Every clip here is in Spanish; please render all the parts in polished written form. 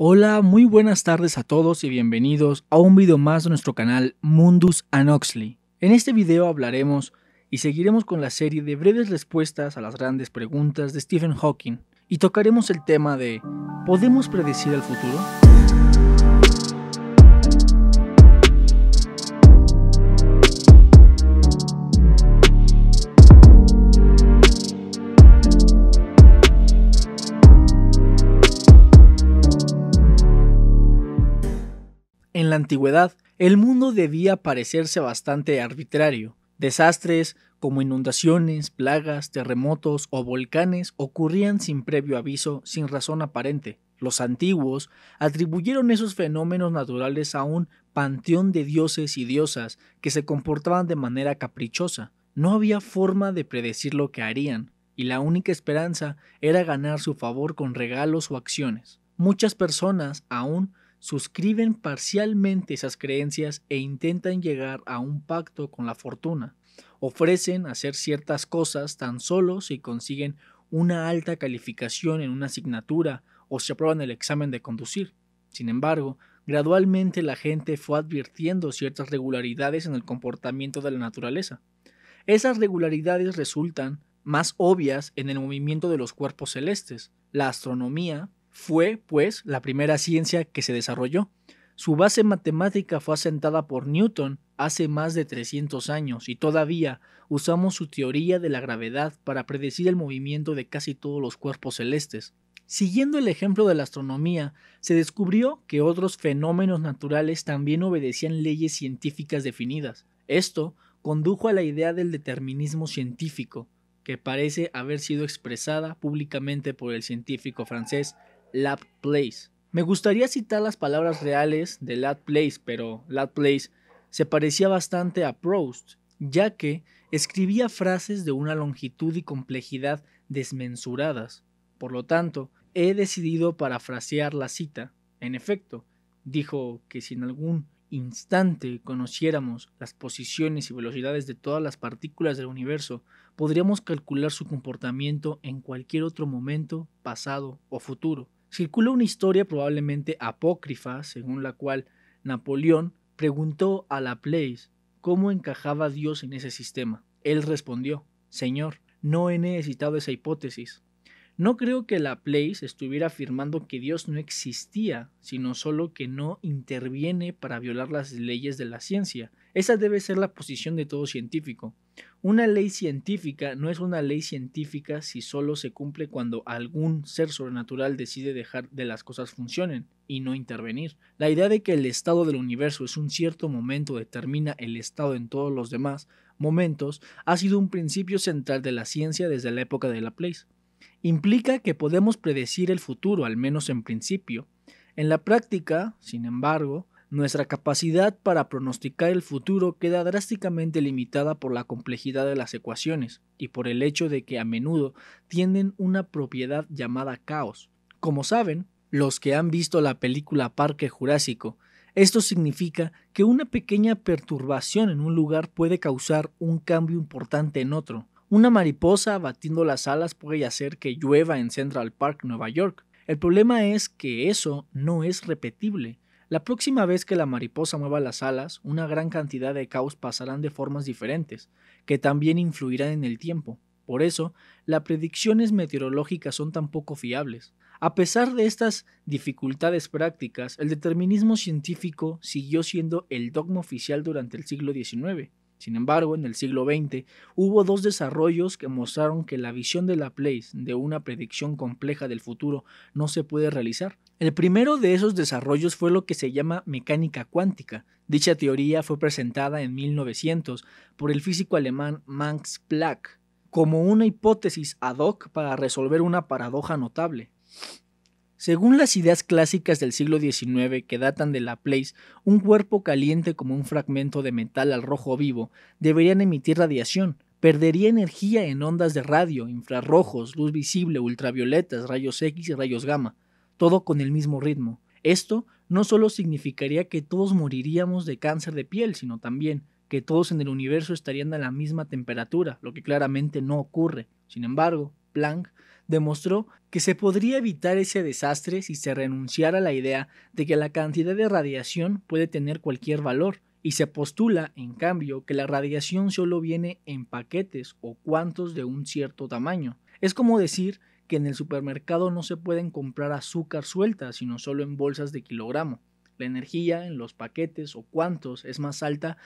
Hola, muy buenas tardes a todos y bienvenidos a un video más de nuestro canal Mundus and Oxley. En este video hablaremos y seguiremos con la serie de breves respuestas a las grandes preguntas de Stephen Hawking y tocaremos el tema de ¿podemos predecir el futuro? En la antigüedad, el mundo debía parecerse bastante arbitrario. Desastres como inundaciones, plagas, terremotos o volcanes ocurrían sin previo aviso, sin razón aparente. Los antiguos atribuyeron esos fenómenos naturales a un panteón de dioses y diosas que se comportaban de manera caprichosa. No había forma de predecir lo que harían, y la única esperanza era ganar su favor con regalos o acciones. Muchas personas aún suscriben parcialmente esas creencias e intentan llegar a un pacto con la fortuna. Ofrecen hacer ciertas cosas tan solo si consiguen una alta calificación en una asignatura o si aprueban el examen de conducir. Sin embargo, gradualmente la gente fue advirtiendo ciertas regularidades en el comportamiento de la naturaleza. Esas regularidades resultan más obvias en el movimiento de los cuerpos celestes. La astronomía fue, pues, la primera ciencia que se desarrolló. Su base matemática fue asentada por Newton hace más de 300 años y todavía usamos su teoría de la gravedad para predecir el movimiento de casi todos los cuerpos celestes. Siguiendo el ejemplo de la astronomía, se descubrió que otros fenómenos naturales también obedecían leyes científicas definidas. Esto condujo a la idea del determinismo científico, que parece haber sido expresada públicamente por el científico francés Laplace. Me gustaría citar las palabras reales de Laplace, pero Laplace se parecía bastante a Proust, ya que escribía frases de una longitud y complejidad desmensuradas. Por lo tanto, he decidido parafrasear la cita. En efecto, dijo que si en algún instante conociéramos las posiciones y velocidades de todas las partículas del universo, podríamos calcular su comportamiento en cualquier otro momento, pasado o futuro. Circula una historia probablemente apócrifa, según la cual Napoleón preguntó a Laplace cómo encajaba Dios en ese sistema. Él respondió: «Señor, no he necesitado esa hipótesis». No creo que Laplace estuviera afirmando que Dios no existía, sino solo que no interviene para violar las leyes de la ciencia. Esa debe ser la posición de todo científico. Una ley científica no es una ley científica si solo se cumple cuando algún ser sobrenatural decide dejar de las cosas funcionen y no intervenir. La idea de que el estado del universo en un cierto momento determina el estado en todos los demás momentos ha sido un principio central de la ciencia desde la época de Laplace. Implica que podemos predecir el futuro, al menos en principio. En la práctica, sin embargo, nuestra capacidad para pronosticar el futuro queda drásticamente limitada por la complejidad de las ecuaciones y por el hecho de que a menudo tienen una propiedad llamada caos. Como saben, los que han visto la película Parque Jurásico, esto significa que una pequeña perturbación en un lugar puede causar un cambio importante en otro. Una mariposa batiendo las alas puede hacer que llueva en Central Park, Nueva York. El problema es que eso no es repetible. La próxima vez que la mariposa mueva las alas, una gran cantidad de caos pasarán de formas diferentes, que también influirán en el tiempo. Por eso, las predicciones meteorológicas son tan poco fiables. A pesar de estas dificultades prácticas, el determinismo científico siguió siendo el dogma oficial durante el siglo XIX. Sin embargo, en el siglo XX hubo dos desarrollos que mostraron que la visión de Laplace de una predicción compleja del futuro no se puede realizar. El primero de esos desarrollos fue lo que se llama mecánica cuántica. Dicha teoría fue presentada en 1900 por el físico alemán Max Planck como una hipótesis ad hoc para resolver una paradoja notable. Según las ideas clásicas del siglo XIX que datan de Laplace, un cuerpo caliente como un fragmento de metal al rojo vivo deberían emitir radiación, perdería energía en ondas de radio, infrarrojos, luz visible, ultravioletas, rayos X y rayos gamma, todo con el mismo ritmo. Esto no solo significaría que todos moriríamos de cáncer de piel, sino también que todos en el universo estarían a la misma temperatura, lo que claramente no ocurre. Sin embargo, Planck demostró que se podría evitar ese desastre si se renunciara a la idea de que la cantidad de radiación puede tener cualquier valor, y se postula, en cambio, que la radiación solo viene en paquetes o cuantos de un cierto tamaño. Es como decir que en el supermercado no se pueden comprar azúcar suelta, sino solo en bolsas de kilogramo. La energía en los paquetes o cuantos es más alta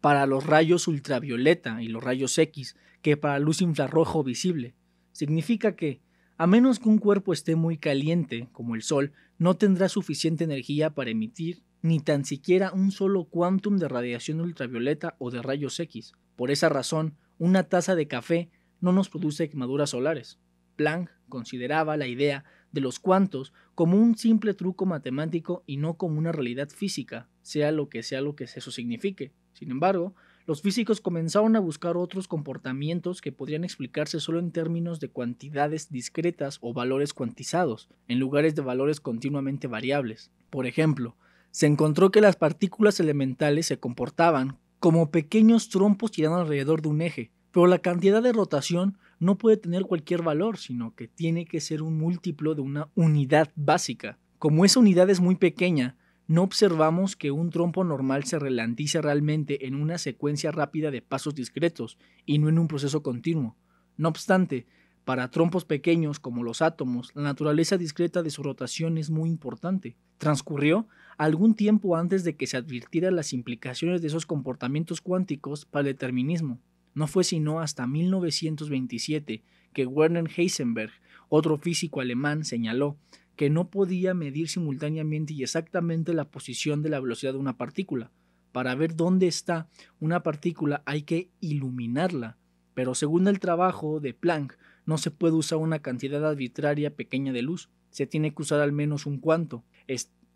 para los rayos ultravioleta y los rayos X que para la luz infrarrojo visible. Significa que, a menos que un cuerpo esté muy caliente, como el Sol, no tendrá suficiente energía para emitir ni tan siquiera un solo quantum de radiación ultravioleta o de rayos X. Por esa razón, una taza de café no nos produce quemaduras solares. Planck consideraba la idea de los cuantos como un simple truco matemático y no como una realidad física, sea lo que eso signifique. Sin embargo, los físicos comenzaron a buscar otros comportamientos que podrían explicarse solo en términos de cantidades discretas o valores cuantizados, en lugares de valores continuamente variables. Por ejemplo, se encontró que las partículas elementales se comportaban como pequeños trompos girando alrededor de un eje, pero la cantidad de rotación no puede tener cualquier valor, sino que tiene que ser un múltiplo de una unidad básica. Como esa unidad es muy pequeña, no observamos que un trompo normal se ralentice realmente en una secuencia rápida de pasos discretos y no en un proceso continuo. No obstante, para trompos pequeños como los átomos, la naturaleza discreta de su rotación es muy importante. Transcurrió algún tiempo antes de que se advirtieran las implicaciones de esos comportamientos cuánticos para el determinismo. No fue sino hasta 1927 que Werner Heisenberg, otro físico alemán, señaló que no podía medir simultáneamente y exactamente la posición de la velocidad de una partícula. Para ver dónde está una partícula hay que iluminarla, pero según el trabajo de Planck, no se puede usar una cantidad arbitraria pequeña de luz, se tiene que usar al menos un cuanto.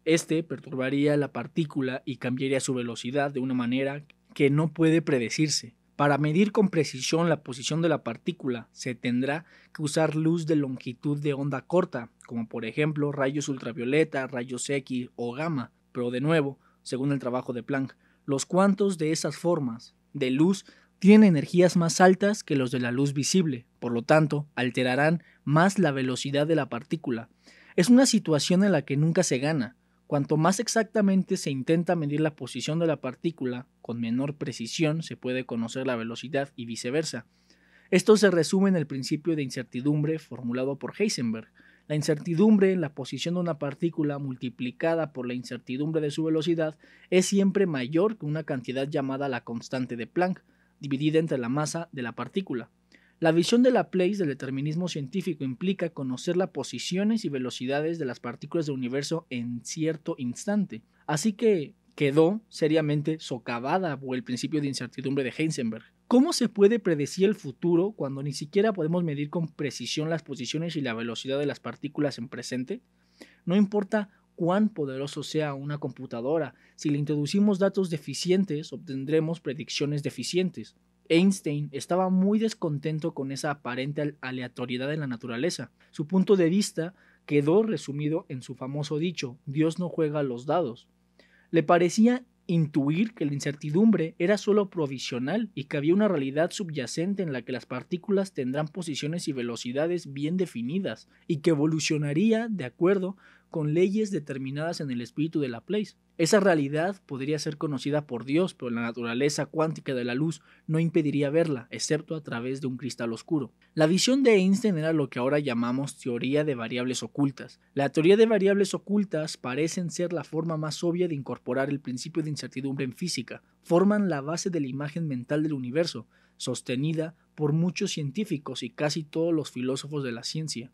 Este perturbaría la partícula y cambiaría su velocidad de una manera que no puede predecirse. Para medir con precisión la posición de la partícula, se tendrá que usar luz de longitud de onda corta, como por ejemplo rayos ultravioleta, rayos X o gamma, pero de nuevo, según el trabajo de Planck, los cuantos de esas formas de luz tienen energías más altas que los de la luz visible, por lo tanto, alterarán más la velocidad de la partícula. Es una situación en la que nunca se gana. Cuanto más exactamente se intenta medir la posición de la partícula, con menor precisión se puede conocer la velocidad y viceversa. Esto se resume en el principio de incertidumbre formulado por Heisenberg. La incertidumbre en la posición de una partícula multiplicada por la incertidumbre de su velocidad es siempre mayor que una cantidad llamada la constante de Planck, dividida entre la masa de la partícula. La visión de Laplace del determinismo científico implica conocer las posiciones y velocidades de las partículas del universo en cierto instante, así que quedó seriamente socavada por el principio de incertidumbre de Heisenberg. ¿Cómo se puede predecir el futuro cuando ni siquiera podemos medir con precisión las posiciones y la velocidad de las partículas en presente? No importa cuán poderoso sea una computadora, si le introducimos datos deficientes, obtendremos predicciones deficientes. Einstein estaba muy descontento con esa aparente aleatoriedad en la naturaleza. Su punto de vista quedó resumido en su famoso dicho: Dios no juega a los dados. Le parecía intuir que la incertidumbre era solo provisional y que había una realidad subyacente en la que las partículas tendrán posiciones y velocidades bien definidas y que evolucionaría de acuerdo con leyes determinadas en el espíritu de Laplace. Esa realidad podría ser conocida por Dios, pero la naturaleza cuántica de la luz no impediría verla, excepto a través de un cristal oscuro. La visión de Einstein era lo que ahora llamamos teoría de variables ocultas. La teoría de variables ocultas parecen ser la forma más obvia de incorporar el principio de incertidumbre en física. Forman la base de la imagen mental del universo, sostenida por muchos científicos y casi todos los filósofos de la ciencia.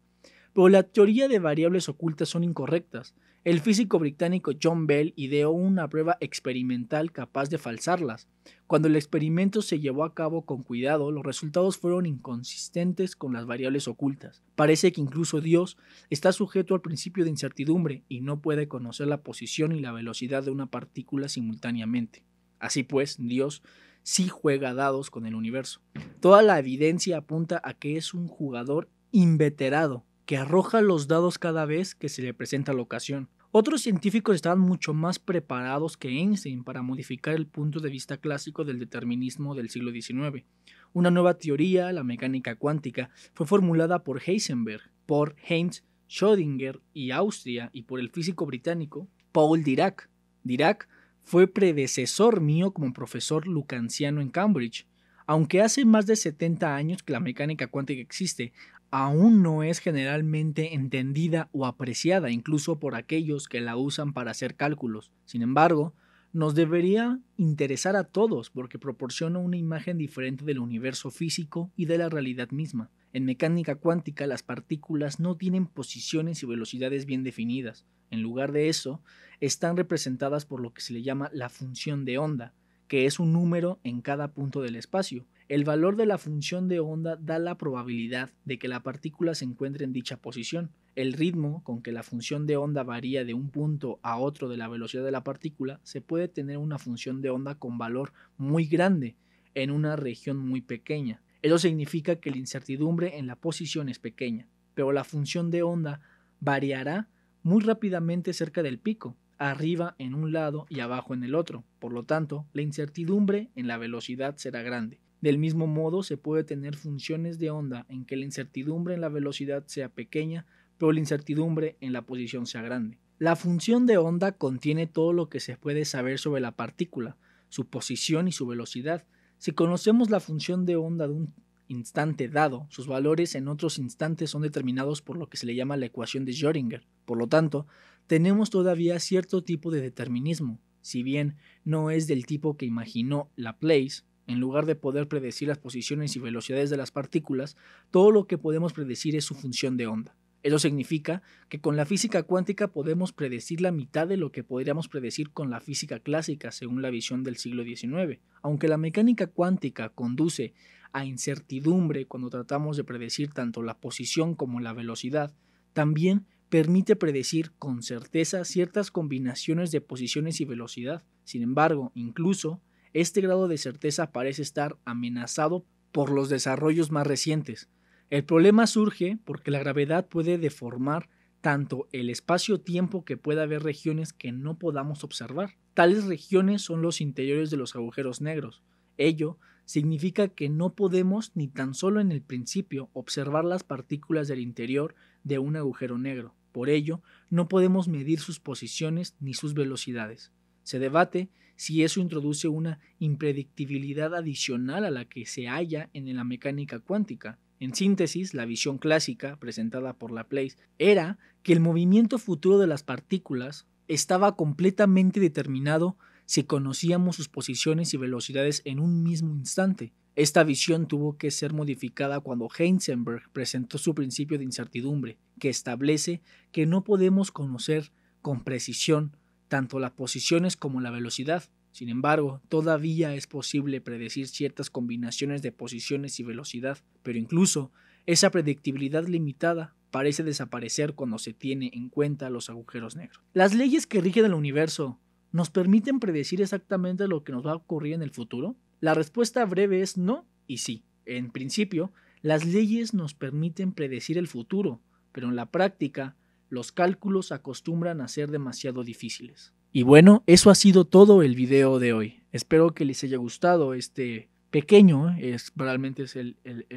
Pero la teoría de variables ocultas son incorrectas. El físico británico John Bell ideó una prueba experimental capaz de falsarlas. Cuando el experimento se llevó a cabo con cuidado, los resultados fueron inconsistentes con las variables ocultas. Parece que incluso Dios está sujeto al principio de incertidumbre y no puede conocer la posición y la velocidad de una partícula simultáneamente. Así pues, Dios sí juega dados con el universo. Toda la evidencia apunta a que es un jugador inveterado, que arroja los dados cada vez que se le presenta la ocasión. Otros científicos estaban mucho más preparados que Einstein para modificar el punto de vista clásico del determinismo del siglo XIX. Una nueva teoría, la mecánica cuántica, fue formulada por Heisenberg, por Heinz Schrödinger y Austria y por el físico británico Paul Dirac. Dirac fue predecesor mío como profesor lucanciano en Cambridge. Aunque hace más de 70 años que la mecánica cuántica existe, aún no es generalmente entendida o apreciada, incluso por aquellos que la usan para hacer cálculos. Sin embargo, nos debería interesar a todos porque proporciona una imagen diferente del universo físico y de la realidad misma. En mecánica cuántica, las partículas no tienen posiciones y velocidades bien definidas. En lugar de eso, están representadas por lo que se le llama la función de onda, que es un número en cada punto del espacio. El valor de la función de onda da la probabilidad de que la partícula se encuentre en dicha posición. El ritmo con que la función de onda varía de un punto a otro de la velocidad de la partícula se puede tener una función de onda con valor muy grande en una región muy pequeña. Eso significa que la incertidumbre en la posición es pequeña, pero la función de onda variará muy rápidamente cerca del pico, arriba en un lado y abajo en el otro. Por lo tanto, la incertidumbre en la velocidad será grande. Del mismo modo, se puede tener funciones de onda en que la incertidumbre en la velocidad sea pequeña, pero la incertidumbre en la posición sea grande. La función de onda contiene todo lo que se puede saber sobre la partícula, su posición y su velocidad. Si conocemos la función de onda de un instante dado, sus valores en otros instantes son determinados por lo que se le llama la ecuación de Schrödinger. Por lo tanto, tenemos todavía cierto tipo de determinismo, si bien no es del tipo que imaginó Laplace. En lugar de poder predecir las posiciones y velocidades de las partículas, todo lo que podemos predecir es su función de onda. Eso significa que con la física cuántica podemos predecir la mitad de lo que podríamos predecir con la física clásica según la visión del siglo XIX. Aunque la mecánica cuántica conduce a incertidumbre cuando tratamos de predecir tanto la posición como la velocidad, también permite predecir con certeza ciertas combinaciones de posiciones y velocidad. Sin embargo, incluso este grado de certeza parece estar amenazado por los desarrollos más recientes. El problema surge porque la gravedad puede deformar tanto el espacio-tiempo que puede haber regiones que no podamos observar. Tales regiones son los interiores de los agujeros negros. Ello significa que no podemos ni tan solo en el principio observar las partículas del interior de un agujero negro. Por ello, no podemos medir sus posiciones ni sus velocidades. Se debate si eso introduce una impredictibilidad adicional a la que se halla en la mecánica cuántica. En síntesis, la visión clásica, presentada por Laplace, era que el movimiento futuro de las partículas estaba completamente determinado si conocíamos sus posiciones y velocidades en un mismo instante. Esta visión tuvo que ser modificada cuando Heisenberg presentó su principio de incertidumbre, que establece que no podemos conocer con precisión tanto las posiciones como la velocidad. Sin embargo, todavía es posible predecir ciertas combinaciones de posiciones y velocidad, pero incluso esa predictibilidad limitada parece desaparecer cuando se tiene en cuenta los agujeros negros. Las leyes que rigen el universo ¿nos permiten predecir exactamente lo que nos va a ocurrir en el futuro? La respuesta breve es no y sí. En principio, las leyes nos permiten predecir el futuro, pero en la práctica, los cálculos acostumbran a ser demasiado difíciles. Y bueno, eso ha sido todo el video de hoy. Espero que les haya gustado este pequeño, realmente es el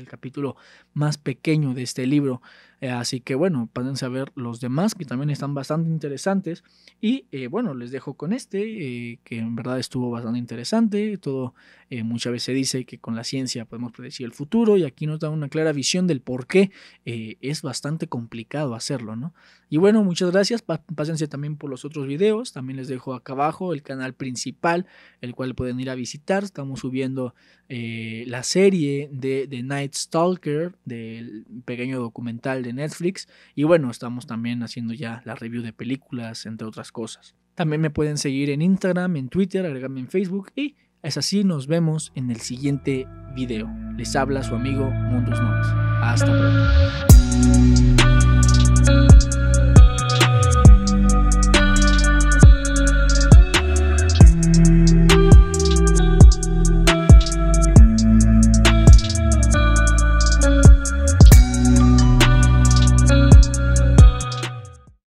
capítulo más pequeño de este libro, así que bueno, pásense a ver los demás que también están bastante interesantes y bueno, les dejo con que en verdad estuvo bastante interesante. Todo muchas veces se dice que con la ciencia podemos predecir el futuro y aquí nos da una clara visión del por qué es bastante complicado hacerlo, ¿no? Y bueno, muchas gracias, pásense también por los otros videos, también les dejo acá abajo el canal principal, el cual pueden ir a visitar. Estamos subiendo la serie de The Night Stalker, del pequeño documental de Netflix, y bueno, estamos también haciendo ya la review de películas, entre otras cosas. También me pueden seguir en Instagram, en Twitter, agregarme en Facebook, y es así, nos vemos en el siguiente video. Les habla su amigo Mundus Noves. Hasta pronto.